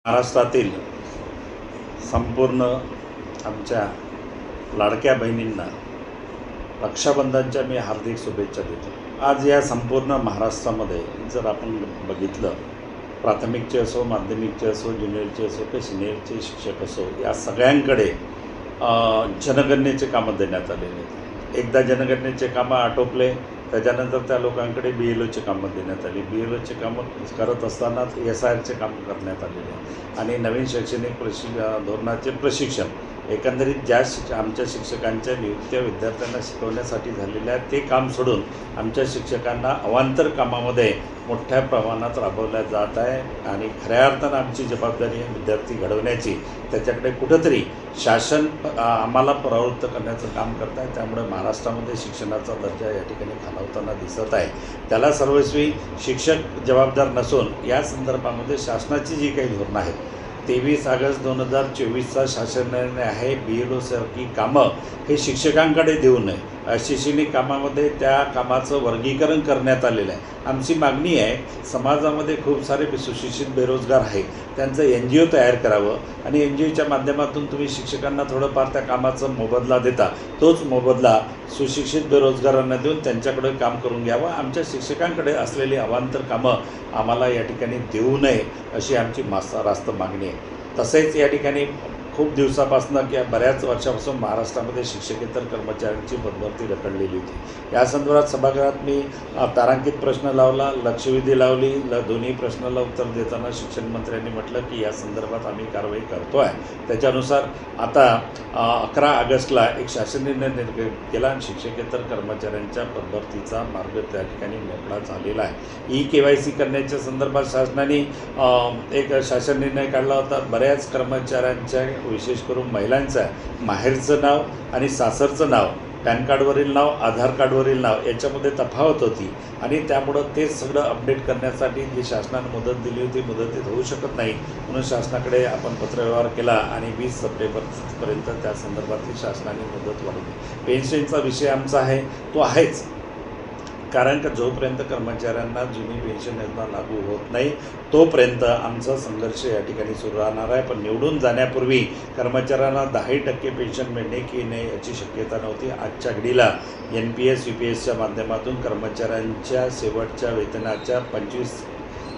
महाराष्ट्रातील संपूर्ण आमच्या लाडक्या बहिणींना रक्षाबंधनच्या मी हार्दिक शुभेच्छा देतो। आज या संपूर्ण महाराष्ट्रामध्ये जर आपण बघितलं, प्राथमिकचे असो, माध्यमिकचे असो, ज्युनियरचे असो की सिनियरचे शिक्षक असो, या सगळ्यांकडे जनगणनेचे कामं देण्यात आलेले आहेत। एकदा जनगणनेचे कामं आटोपले, त्याच्यानंतर त्या लोकांकडे BLOचे कामं देण्यात आली। BLOचे कामं करत असतानाच SIRचे कामं करण्यात आलेले आहे आणि नवीन शैक्षणिक धोरणाचे प्रशिक्षण एकंदरीत ज्या आमच्या शिक्षकांच्या नियुक्त्या विद्यार्थ्यांना शिकवण्यासाठी झालेल्या आहेत ते काम सोडून आमच्या शिक्षकांना अवांतर कामामध्ये मोठ्या प्रमाणात राबवल्या जात आहे आणि खऱ्या अर्थानं आमची जबाबदारी आहे विद्यार्थी घडवण्याची। त्याच्याकडे कुठंतरी शासन आम्हाला प्रवृत्त करण्याचं काम करत आहे। त्यामुळे महाराष्ट्रामध्ये शिक्षणाचा दर्जा या ठिकाणी खालावताना दिसत आहे। त्याला सर्वस्वी शिक्षक जबाबदार नसून या संदर्भामध्ये शासनाची जी काही धोरणं आहेत, 23 ऑगस्ट 2024चा शासन निर्णय आहे, BLOसारखी कामं हे शिक्षकांकडे देऊ नये, शैक्षणिक कामामध्ये त्या कामाचं वर्गीकरण करण्यात आलेलं आहे। आमची मागणी आहे, समाजामध्ये खूप सारे सुशिक्षित बेरोजगार आहेत, त्यांचं NGO तयार करावं आणि NGOच्या माध्यमातून तुम्ही शिक्षकांना थोडंफार त्या कामाचं मोबदला देता, तोच मोबदला सुशिक्षित बेरोजगारांना देऊन त्यांच्याकडे काम करून घ्यावं। आमच्या शिक्षकांकडे असलेली अवांतर कामं आम्हाला या ठिकाणी देऊ नये अशी आमची रास्त मागणी आहे। तसेच या ठिकाणी खूप दिवसापासून किंवा बऱ्याच वर्षापासून महाराष्ट्रामध्ये शिक्षकेतर कर्मचाऱ्यांची पदभरती रखडलेली होती। या संदर्भात सभागृहात मी तारांकित प्रश्न लावला, लक्षवेधी लावली। दोन्ही प्रश्नाला उत्तर देताना शिक्षण मंत्र्यांनी म्हटलं की या संदर्भात आम्ही कारवाई करतो आहे। त्याच्यानुसार आता 11 ऑगस्टला एक शासन निर्णय केला आणि शिक्षकेतर कर्मचाऱ्यांच्या पदभरतीचा मार्ग त्या ठिकाणी मोकळा झालेला आहे। KYC करण्याच्या संदर्भात शासनाने एक शासन निर्णय काढला होता। बऱ्याच कर्मचाऱ्यांच्या विशेष करून महिलांचं माहेरचं नाव आणि सासरचं नाव, पॅन कार्डवरील नाव, आधार कार्डवरील नाव याच्यामध्ये तफावत होती आणि त्यामुळं ते सगळं अपडेट करण्यासाठी जी शासनाने मुदत दिली होती, मुदतीत होऊ शकत नाही म्हणून शासनाकडे आपण पत्रव्यवहार केला आणि 20 सप्टेंबरपर्यंत त्या संदर्भातली शासनाने मुदत वाढवली। पेन्शनचा विषय आमचा आहे तो आहेच, कारण का जोपर्यंत कर्मचाऱ्यांना जुनी पेन्शन योजना लागू होत नाही तोपर्यंत आमचा संघर्ष या ठिकाणी सुरू राहणार आहे। पण निवडून जाण्यापूर्वी कर्मचाऱ्यांना 10% पेन्शन मिळणे की नाही याची शक्यता नव्हती। आजच्या घडीला NPS UPSच्या माध्यमातून कर्मचाऱ्यांच्या शेवटच्या वेतनाच्या 25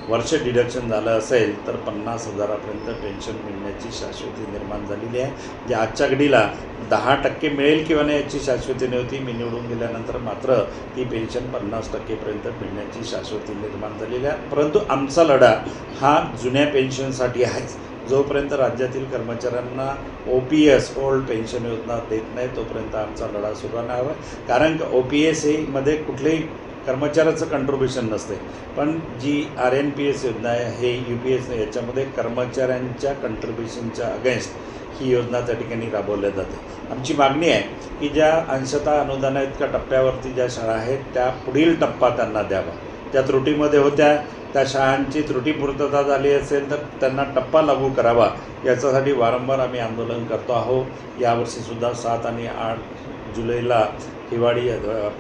वर्ष डिडक्शन झालं असेल तर 50,000पर्यंत पेन्शन मिळण्याची शाश्वती निर्माण झालेली आहे। जे आजच्या घडीला 10% मिळेल किंवा नाही याची शाश्वती नव्हती। मी निवडून गेल्यानंतर मात्र ती पेन्शन 50%पर्यंत मिळण्याची शाश्वती निर्माण झालेली आहे। परंतु आमचा लढा हा जुन्या पेन्शनसाठी आहेच। जोपर्यंत राज्यातील कर्मचाऱ्यांना OPS ओल्ड पेन्शन योजना देत नाही तोपर्यंत आमचा लढा सुरू राहणार आहे। कारण OPS मध्ये कुठलेही कर्मचाऱ्याचं कंट्रीब्युशन नसते, पण जी RNPS योजना आहे हे UPS याच्यामध्ये कर्मचाऱ्यांच्या कंट्रीब्युशनच्या अगेन्स्ट ही योजना त्या ठिकाणी राबवल्या जाते। आमची मागणी आहे की ज्या अंशतः अनुदानित टप्प्यावरती ज्या शाळा आहेत त्या पुढील टप्पा त्यांना द्यावा। ज्या त्रुटीमध्ये होत्या त्या शाळांची त्रुटीपूर्तता झाली असेल तर त्यांना टप्पा लागू करावा, याच्यासाठी वारंवार आम्ही आंदोलन करतो आहोत। यावर्षीसुद्धा 7 आणि 8 जुलैला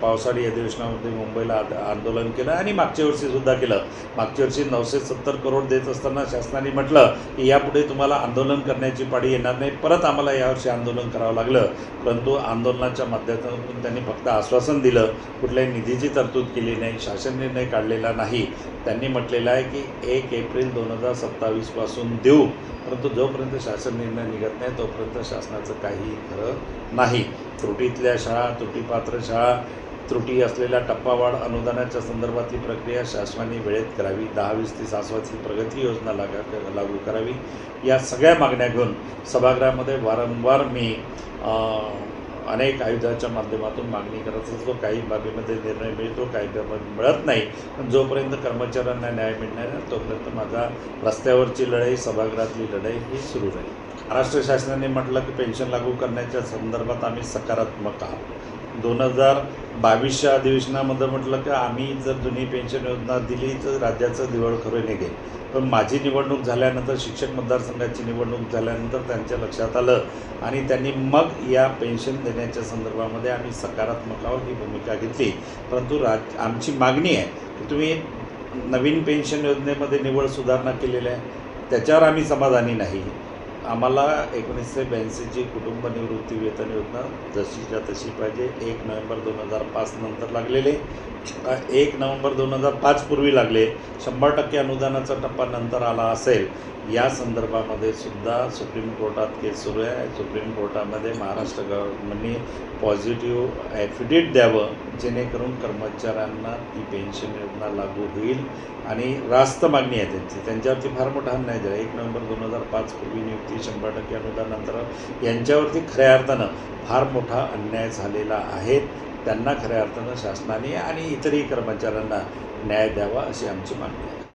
पावसाळी अधिवेशनामध्ये मुंबईला आंदोलन केलं आणि मागच्या वर्षीसुद्धा केलं। मागच्या वर्षी 970 करोड देत असताना शासनाने म्हटलं की यापुढे तुम्हाला आंदोलन करण्याची पाळी येणार नाही। परत आम्हाला यावर्षी आंदोलन करावं लागलं, परंतु आंदोलनाच्या माध्यमातून त्यांनी फक्त आश्वासन दिलं, कुठल्याही निधीची तरतूद केली नाही, शासन निर्णय काढलेला नाही। त्यांनी म्हटलेलं आहे की 1 एप्रिल 2027पासून देऊ, परंतु जोपर्यंत शासन निर्णय निघत नाही तोपर्यंत शासनाचं काही खरं नाही। त्रुटीतल्या शाळा, त्रुटीपात्र शाळा, त्रुटी असलेल्या टप्पावाढ अनुदानाच्या संदर्भातली प्रक्रिया शासनाने वेळेत करावी। 10-20 ते शाश्वती प्रगती योजना लागू करावी। या सगळ्या मागण्या घेऊन सभागृहामध्ये वारंवार मी अनेक आयुधाच्या माध्यमातून मागणी करत असतो। काही बाबीमध्ये निर्णय मिळतो, काही बाबी मिळत नाही, पण जोपर्यंत कर्मचाऱ्यांना न्याय मिळणार नाही तोपर्यंत माझा रस्त्यावरची लढाई, सभागृहातली लढाई ही सुरू राहील। महाराष्ट्र शासनाने म्हटलं की पेन्शन लागू करण्याच्या संदर्भात आम्ही सकारात्मक आहोत। 2022च्या अधिवेशनामध्ये म्हटलं की आम्ही जर जुनी पेन्शन योजना दिली तर राज्याचं दिवाळखोर निघेल, पण माझी निवडणूक झाल्यानंतर, शिक्षक मतदारसंघाची निवडणूक झाल्यानंतर त्यांच्या लक्षात आलं आणि त्यांनी मग या पेन्शन देण्याच्या संदर्भामध्ये आम्ही सकारात्मक आहोत ही भूमिका घेतली। परंतु आमची मागणी आहे की तुम्ही नवीन पेन्शन योजनेमध्ये निवड सुधारणा केलेल्या आहे, त्याच्यावर आम्ही समाधानी नाही. आम्हाला 1982ची कुटुंब निवृत्ती वेतन योजना जशीच्या तशी पाहिजे. 1 नोव्हेंबर 2005 नंतर लागलेले 1 नोव्हेंबर 2005 पूर्वी लागले 100% अनुदानाचा टप्पा नंतर आला असेल. या संदर्भामध्ये सुद्धा सुप्रीम कोर्टात केस सुरू आहे. सुप्रीम कोर्टामध्ये महाराष्ट्र गव्हर्नमेंटने पॉझिटिव्ह ॲफिडेविट द्यावं, जेणेकरून कर्मचाऱ्यांना ती पेन्शन योजना लागू होईल. आणि रास्त मागणी आहे त्यांच्यावरती फार मोठा अन्याय झाला. 1 नोव्हेंबर 2005 पूर्वी नियुक्ती 100% अनुदानानंतर यांच्यावरती खऱ्या अर्थानं फार मोठा अन्याय झालेला आहे. त्यांना खऱ्या अर्थानं शासनाने आणि इतरही कर्मचाऱ्यांना न्याय द्यावा अशी आमची मागणी आहे.